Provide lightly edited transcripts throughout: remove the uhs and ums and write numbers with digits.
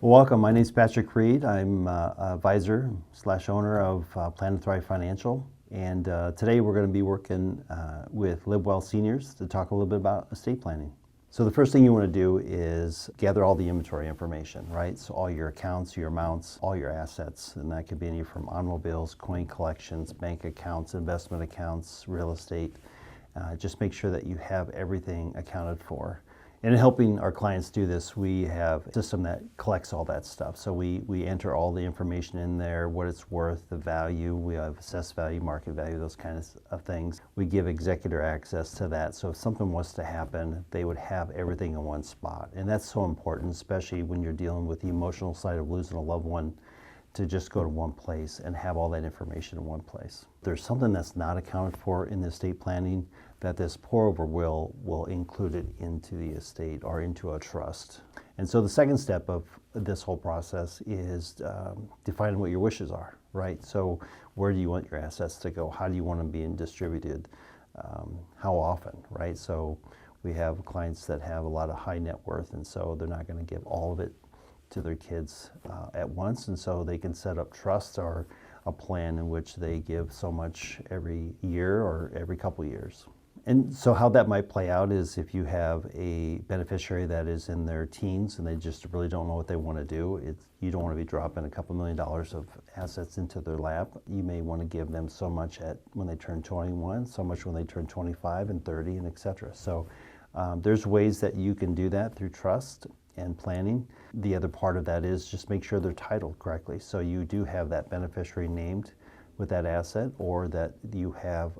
Welcome. My name is Patrick Reid. I'm advisor / owner of Plan2Thrive Financial. And today we're going to be working with LivWell seniors to talk a little bit about estate planning. So the first thing you want to do is gather all the inventory information, right? So all your accounts, your amounts, all your assets. And that could be any from automobiles, coin collections, bank accounts, investment accounts, real estate. Just make sure that you have everything accounted for. And in helping our clients do this, we have a system that collects all that stuff. So we enter all the information in there, what it's worth, the value, we have assessed value, market value, those kinds of things. We give executor access to that, so if something was to happen, they would have everything in one spot. And that's so important, especially when you're dealing with the emotional side of losing a loved one, to just go to one place and have all that information in one place. There's something that's not accounted for in the estate planning, that this pour-over will include it into the estate or into a trust. And so the second step of this whole process is defining what your wishes are, right? So where do you want your assets to go? How do you want them being distributed? How often, right? So we have clients that have a lot of high net worth, and so they're not going to give all of it to their kids at once, and so they can set up trusts or a plan in which they give so much every year or every couple years. And so how that might play out is if you have a beneficiary that is in their teens and they just really don't know what they want to do, you don't want to be dropping a couple $1 million of assets into their lap. You may want to give them so much when they turn 21, so much when they turn 25 and 30, and et cetera. So there's ways that you can do that through trust and planning. The other part of that is just make sure they're titled correctly. So you do have that beneficiary named with that asset, or that you have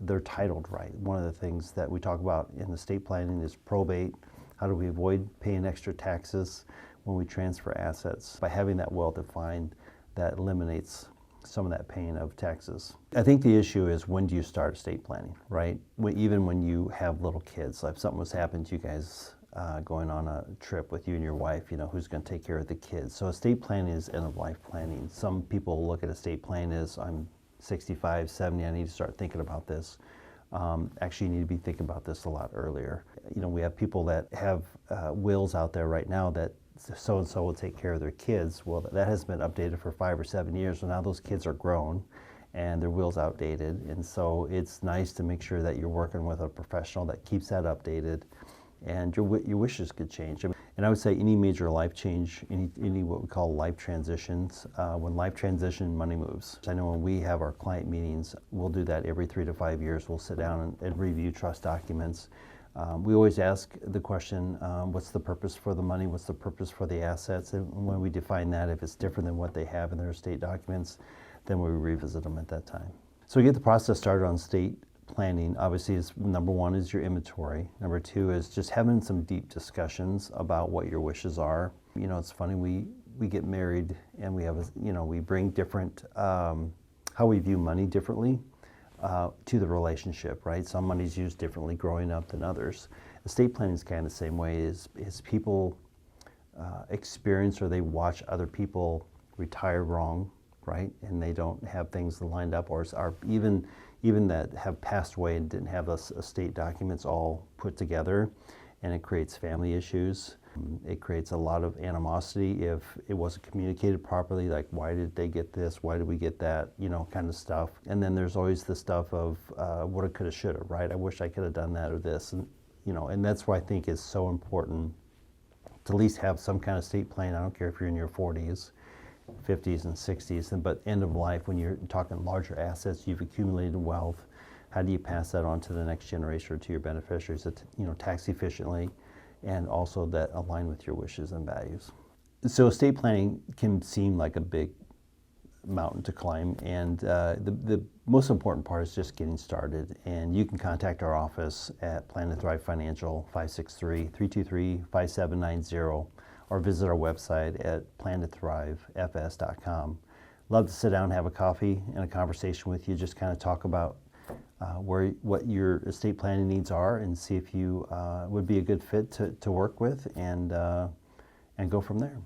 they're titled right. One of the things that we talk about in estate planning is probate. How do we avoid paying extra taxes when we transfer assets? By having that well defined, that eliminates some of that paying of taxes. I think the issue is, when do you start estate planning, right? Even when you have little kids, like if something was happening to you guys going on a trip with you and your wife, who's going to take care of the kids? So estate planning is end of life planning. Some people look at estate planning as, I'm 65, 70, I need to start thinking about this. Actually, you need to be thinking about this a lot earlier. We have people that have wills out there right now that so-and-so will take care of their kids. Well, that has been updated for 5 or 7 years, so now those kids are grown and their will's outdated. And so it's nice to make sure that you're working with a professional that keeps that updated, and your wishes could change. And I would say any major life change, any what we call life transitions, when life transition, money moves. I know when we have our client meetings, we'll do that every 3 to 5 years. We'll sit down and review trust documents. We always ask the question, what's the purpose for the money? What's the purpose for the assets? And when we define that, if it's different than what they have in their estate documents, then we revisit them at that time. So we get the process started on estate planning. Obviously, number one is your inventory. Number two is just having some deep discussions about what your wishes are. It's funny, we get married and we have we bring different how we view money differently to the relationship, right? Some money's used differently growing up than others. Estate planning is kind of the same way. Is people experience, or they watch other people retire wrong, right? And they don't have things lined up, or are even that have passed away and didn't have estate documents all put together, and it creates family issues. It creates a lot of animosity if it wasn't communicated properly, like, why did they get this, why did we get that, kind of stuff. And then there's always the stuff of what I coulda, shoulda, right? I wish I could have done that or this, and and that's why I think it's so important to at least have some kind of estate plan. I don't care if you're in your 40s, 50s and 60s, but end of life, when you're talking larger assets, you've accumulated wealth, how do you pass that on to the next generation or to your beneficiaries, tax efficiently, and also that align with your wishes and values? So estate planning can seem like a big mountain to climb, and the most important part is just getting started. And you can contact our office at Plan2Thrive Financial, 563-323-5790, or visit our website at Plan2ThriveFS.com. Love to sit down and have a coffee and a conversation with you, just kind of talk about what your estate planning needs are, and see if you would be a good fit to work with, and go from there.